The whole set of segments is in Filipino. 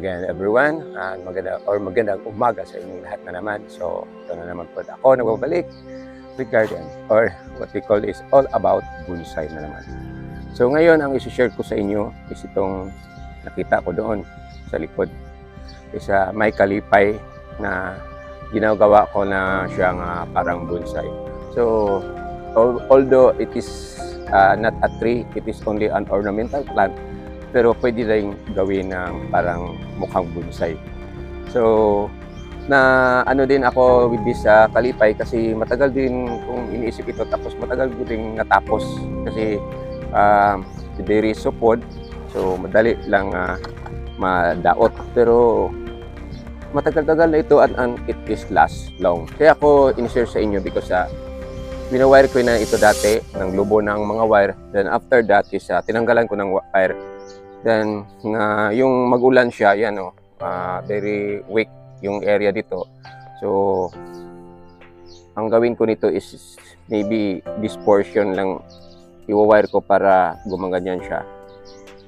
again everyone, and magandang umaga sa inyong lahat na naman. So ito na naman po ako nagbabalik regarding or what we call is all about bonsai na naman. So ngayon ang isi-share ko sa inyo is itong nakita ko doon sa likod. Isa may kalipay na ginagawa ko na siyang parang bonsai. So although it is not a tree, it is only an ornamental plant, pero pwede rin gawin ng parang mukhang bonsai. So na ano din ako with this kalipay kasi matagal din kung iniisip ito, tapos matagal din natapos kasi very supod, so madali lang madaot, pero matagal-tagal na ito and it is last long. Kaya ako in-share sa inyo because winawire ko na ito dati ng lubo ng mga wire, then after that is tinanggalan ko ng wire. Then yung magulan siya, yan very weak yung area dito. So ang gawin ko nito is maybe this portion lang i-wire ko para gumaganyan siya.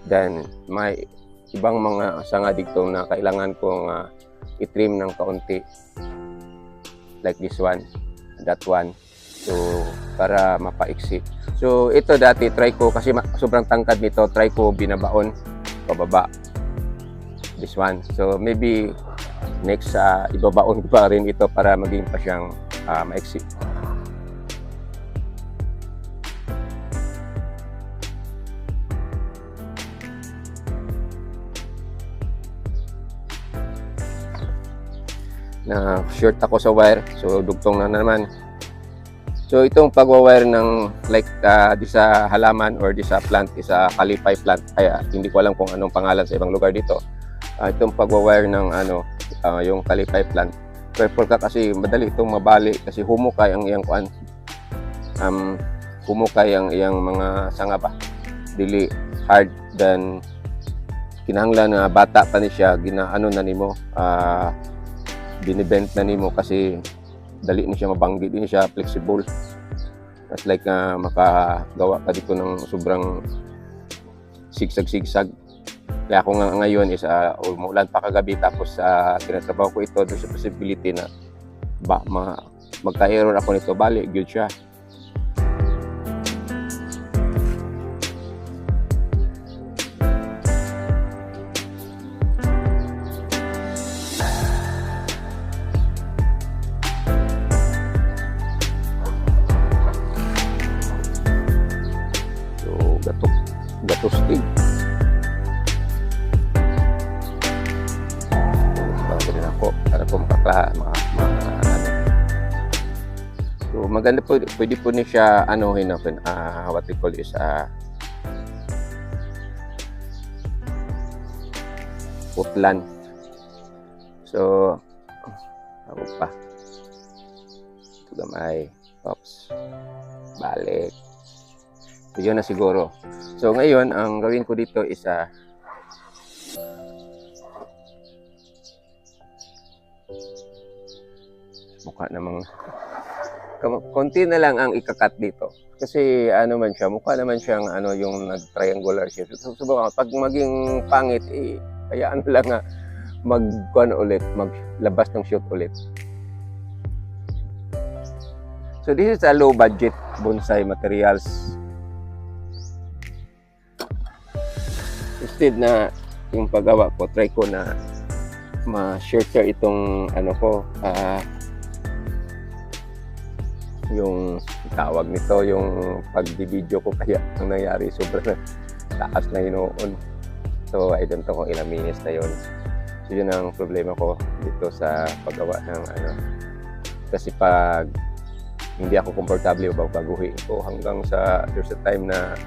Then may ibang mga sanga dito na kailangan kong i-trim ng kaunti, like this one, that one, so para mapaiksi. So ito dati try ko kasi sobrang tangkad nito, try ko binabaon pababa, this one. So maybe next ibabaon ko pa rin ito para maging pa siyang maiksi. Na short ako sa wire, so dugtong na naman. So itong pagwa-wire ng like di sa halaman or di sa plant, is a kalipay plant, kaya hindi ko alam kung anong pangalan sa ibang lugar dito. Itong pagwa-wire ng yung kalipay plant, careful ka kasi madali itong mabali kasi humukay ang iyang kuan, humukay ang iyang mga sanga ba, dili hard. Then kinahanglan na bata pa ni siya, ginaano na nimo, binibent na nimo kasi dali ni siya mabanggi, din siya flexible. At like makagawa ka dito ng sobrang sigsag-sigsag. Kaya ako ngayon is umulan pa kagabi, tapos tinatrabaho ko ito doon sa possibility na magka-error ako nito, bali good siya. Gatustig. Bago din ako para po so maganda po, pwede po niya siya hinapin, what we call is putlan. So ako pa ito gamay, oops, balik. So yun na siguro. So ngayon ang gawin ko dito is mukha namang konti na lang ang ikakat dito kasi man siya, mukha naman siyang yung nag-triangular shape. So pag maging pangit, kaya lang magkuan ulit, maglabas ng shoot ulit. So this is a low budget bonsai materials. Instead na yung paggawa ko, try ko na ma-share itong yung tawag nito, yung pag-video ko, kaya ang nangyari sobrang taas na hinoon. So I don't know kung ilang minutes na yun. So yun ang problema ko dito sa paggawa ng kasi pag hindi ako komportable baguhin ko hanggang sa there's a time na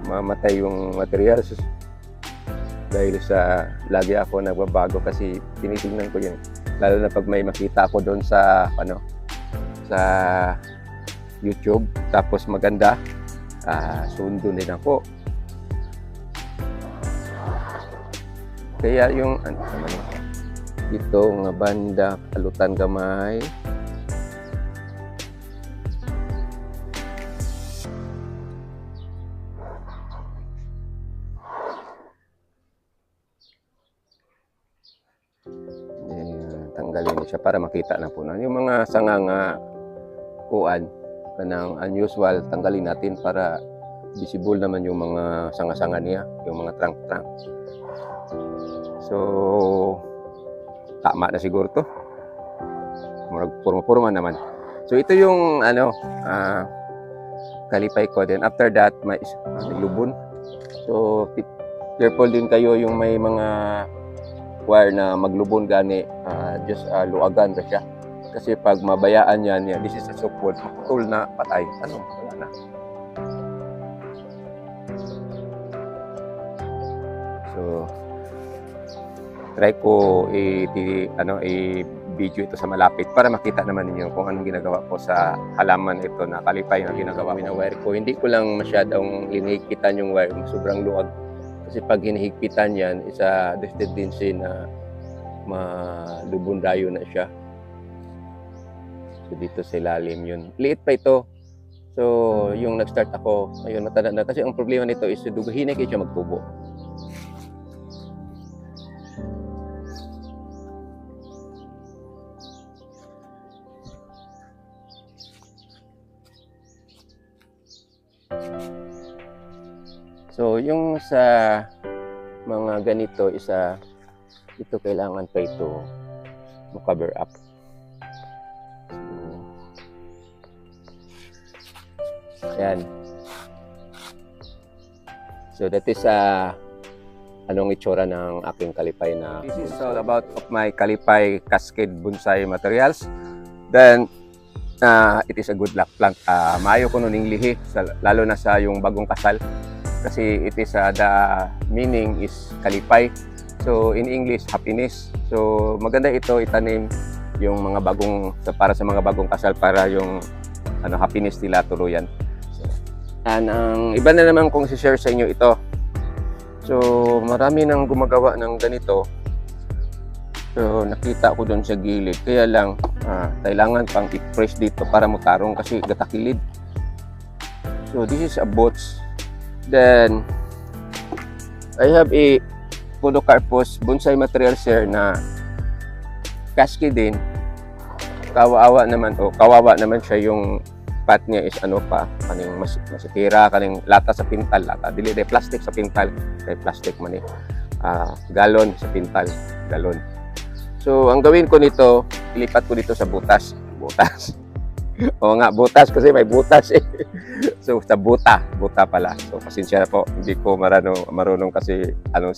mamatay yung materials dahil sa lagi ako nagbabago kasi tinitingnan ko yun, lalo na pag may makita ako doon sa sa YouTube tapos maganda, sundo din ako. Kaya yung ito nga banda kalutan gamay, tanggalin niyo siya para makita na po na yung mga sanga nga kuan kanang unusual, tanggalin natin para visible naman yung mga sanga-sanga niya, yung mga trunk-trunk. So tama na siguro to, purma-purma naman. So ito yung kalipay ko. Then after that may naglubon. So careful din kayo yung may mga wire na maglubon gani, just luagan ra siya. Kasi pag mabayaan yan, this is a support, maputol na, patay. Wala na. So, try ko i-video ito sa malapit para makita naman ninyo kung anong ginagawa ko sa halaman ito na kalipay na ginagawa ko na wire ko. Hindi ko lang masyadong linihigpitan yung wire, sobrang luwag. Kasi pag hinihigpitan yan, isa tendency na malubon-dayo na siya. So dito sa ilalim yun. Liit pa ito. So yung nag-start ako, ayun matanda na. Kasi ang problema nito is duguhin na kayo siya magtubo. So yung sa mga ganito isa ito kailangan pa ito mo-cover up. Yan. So that is anong itsura ng aking kalipay na. This is all about of my kalipay cascade bonsai materials. Then it is a good luck plant. Maayo ko nun lihi, lalo na sa yung bagong kasal. Kasi it is the meaning is kalipay. So in English, happiness. So maganda ito itanim yung mga bagong para sa mga bagong kasal para yung happiness nila tuluyan. And ang iba na naman kong i-share sa inyo ito. So marami nang gumagawa ng ganito. So nakita ko doon sa gilid. Kaya lang kailangan pang i-press dito para mutarong kasi gatakilid. So this is a bots. Then I have a Podocarpus bonsai material share na cascade din. Kawawa naman siya yung pat niya is kaning masitira, kaning lata sa pintal, dili day plastic sa pintal, kay plastic man galon sa pintal, galon. So ang gawin ko nito, ilipat ko dito sa butas. Oo nga, butas kasi may butas eh. So sa buta pala. So pasensya na po, hindi ko marunong kasi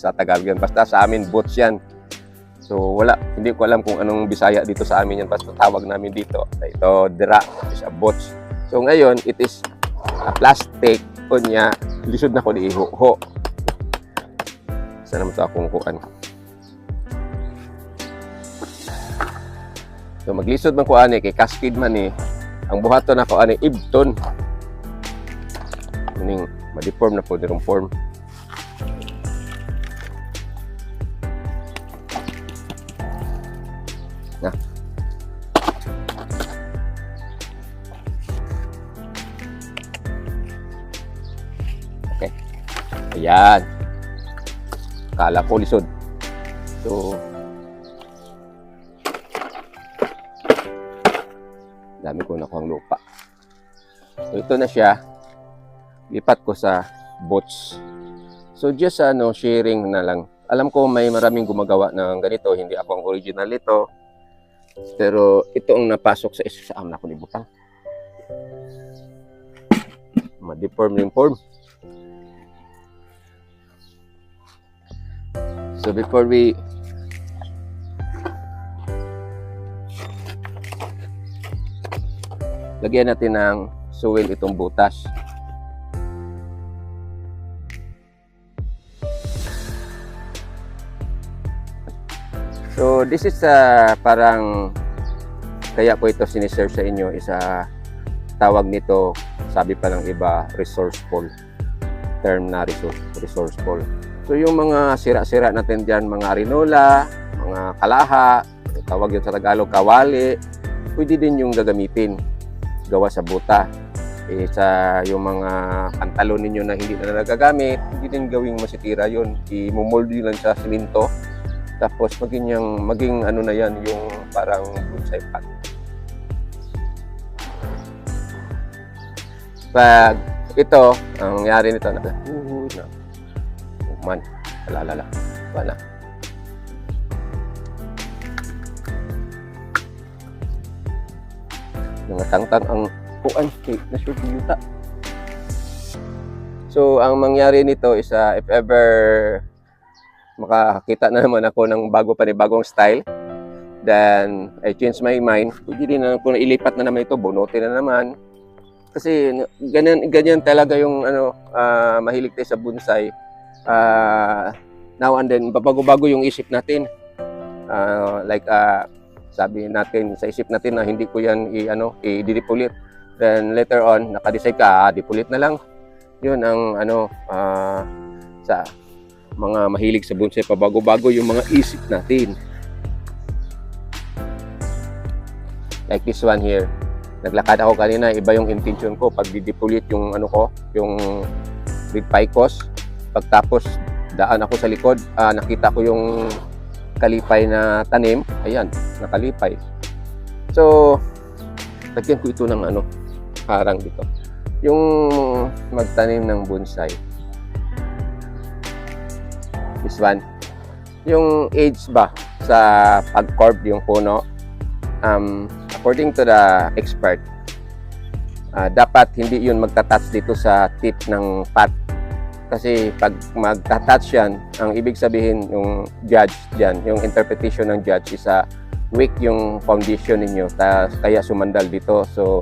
sa Tagalog yan. Basta sa amin boots yan. So hindi ko alam kung anong Bisaya dito sa amin yan. Basta tawag namin dito. Ito dira is a boots. So ngayon, it is a plastic o niya, lisod na ko di iho. Sana mo ito akong kuan. So maglisod man ko ani kay cascade man ni. Ang buhaton ako ani ibton. Meaning ma-deform na po dirong form. Na. Okay. Ayan. Kala ko lisod. So dami ko na kuhang lupa. So ito na siya. Lipat ko sa bots. So just sharing na lang. Alam ko may maraming gumagawa ng ganito. Hindi ako ang original ito. Pero ito ang napasok sa isa sa amna ko ni butang. Ma-deform yung form. So before we lagyan natin ng soil itong butas. So this is parang kaya ko ito sinishare sa inyo, isa tawag nito, sabi pa ng iba, resourceful. Term na resourceful. So yung mga sira-sira natin dyan, mga arinola, mga kalaha, tawag yun sa Tagalog, kawali, pwede din yung gagamitin. Gawa sa buta. Sa yung mga pantalon ninyo na hindi na nagagamit, hindi din gawing masitira yun. I-mold yun lang sa simento Tapos maging ano na yan, yung parang bonsai pot. Pag ito, ang nangyari nito na man, lalala, wala. Yung tangtang ang kuan na sure yuta. So, ang mangyari nito is if ever makakita na naman ako ng panibagong style, then I change my mind, pwede din na kung ilipat na naman ito, bunutin na naman. Kasi ganyan talaga yung mahilig tayo sa bonsai. Now and then, babago-bago yung isip natin. Sabi natin sa isip natin na hindi ko yan i-dipulit. Then later on, nakadecide ka, dipulit na lang. Yun ang sa mga mahilig sa bonsai, pabago-bago yung mga isip natin. Like this one here. Naglakad ako kanina, iba yung intention ko pag didipulit yung yung red ficus. Pagtapos daan ako sa likod, nakita ko yung kalipay na tanim. Ayan, nakalipay. So, lagyan ko ito ng harang dito. Yung magtanim ng bonsai. This one. Yung age ba sa pag-carve yung puno, according to the expert, dapat hindi yun magta-touch dito sa tip ng pot. Kasi pag magta-touch yan, ang ibig sabihin yung judge dyan, yung interpretation ng judge is weak yung foundation ninyo, kaya sumandal dito. So,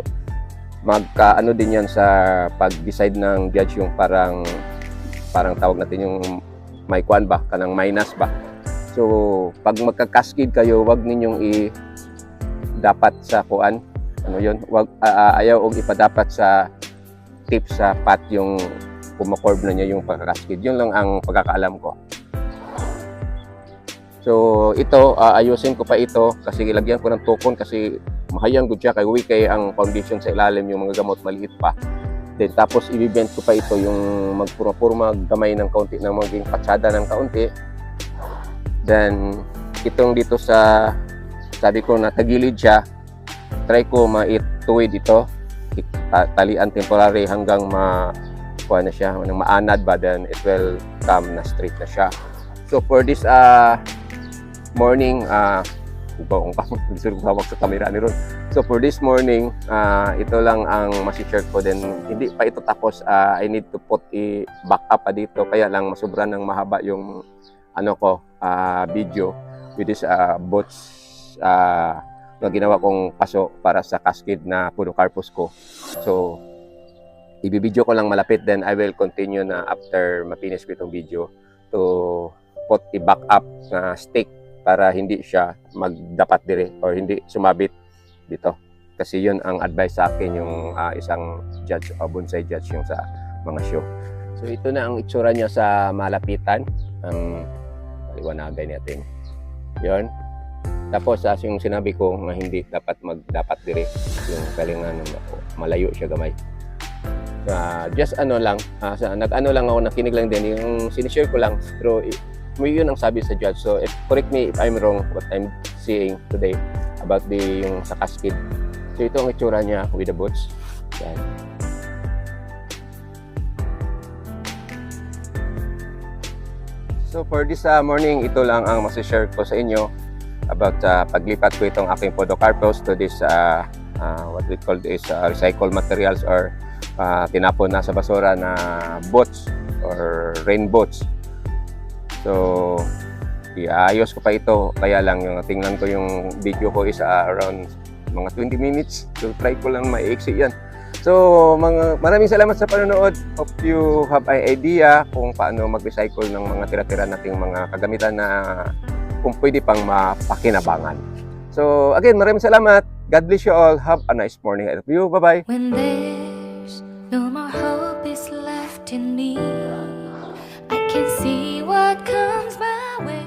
magkaano din yan sa pag-decide ng judge, yung parang tawag natin yung may kuan ba, kanang minus ba. So, pag magka-cascade kayo, wag ninyong dapat sa kuan, ayaw og ipadapat sa tip sa pot yung kumakorb na niya yung pagkakaskid. Yun lang ang pagkakaalam ko. So, ito, ayusin ko pa ito kasi ilagyan ko ng tukon kasi mahayang good siya kay ang foundation sa ilalim, yung mga gamot maliit pa. Then, tapos i-bend ko pa ito yung magpura-pura gamay ng kaunti na maging patsada ng kaunti. Then, itong dito sa sabi ko na tagilid siya, try ko maituwid ito, talian temporary hanggang kuha na siya, nang maanad ba, then it will come na straight na siya. So for this morning, sa camera ni Ron. So for this morning, ito lang ang masishare ko, then hindi pa ito tapos. I need to put back up pa dito, kaya lang masubra ng mahaba yung video with this boats na ginawa kong paso para sa cascade na podocarpus ko. So ibibidyo ko lang malapit, then I will continue na after mapinish ko itong video to put back up na stick para hindi siya magdapat dire or hindi sumabit dito. Kasi yun ang advice sa akin yung isang judge o bonsai judge yung sa mga show. So ito na ang itsura niya sa malapitan. Paliwanagan natin. Yun. Tapos yung sinabi ko na hindi dapat magdapat dire yung kalingan malayo siya gamay. Just lang, nag-ano lang ako, nakinig lang din, yung sinishare ko lang, pero yun ang sabi sa judge. So correct me if I'm wrong what I'm seeing today about yung sa cascade. So ito ang itsura niya with the boots. Yan. So for this morning, ito lang ang masishare ko sa inyo about paglipat ko itong aking podocarpus to this what we call this recycled materials or tinapon na sa basura na boats or rain boats. So iayos ko pa ito, kaya lang yung tingnan ko yung video ko is around mga 20 minutes. So try ko lang maiksi yan. So maraming salamat sa panonood. Hope you have an idea kung paano mag-recycle ng mga tira-tira nating mga kagamitan na kung pwede pang mapakinabangan. So again, maraming salamat. God bless you all. Have a nice morning. I love you. Bye-bye. When there's no more hope is left in me, I can see what comes my way.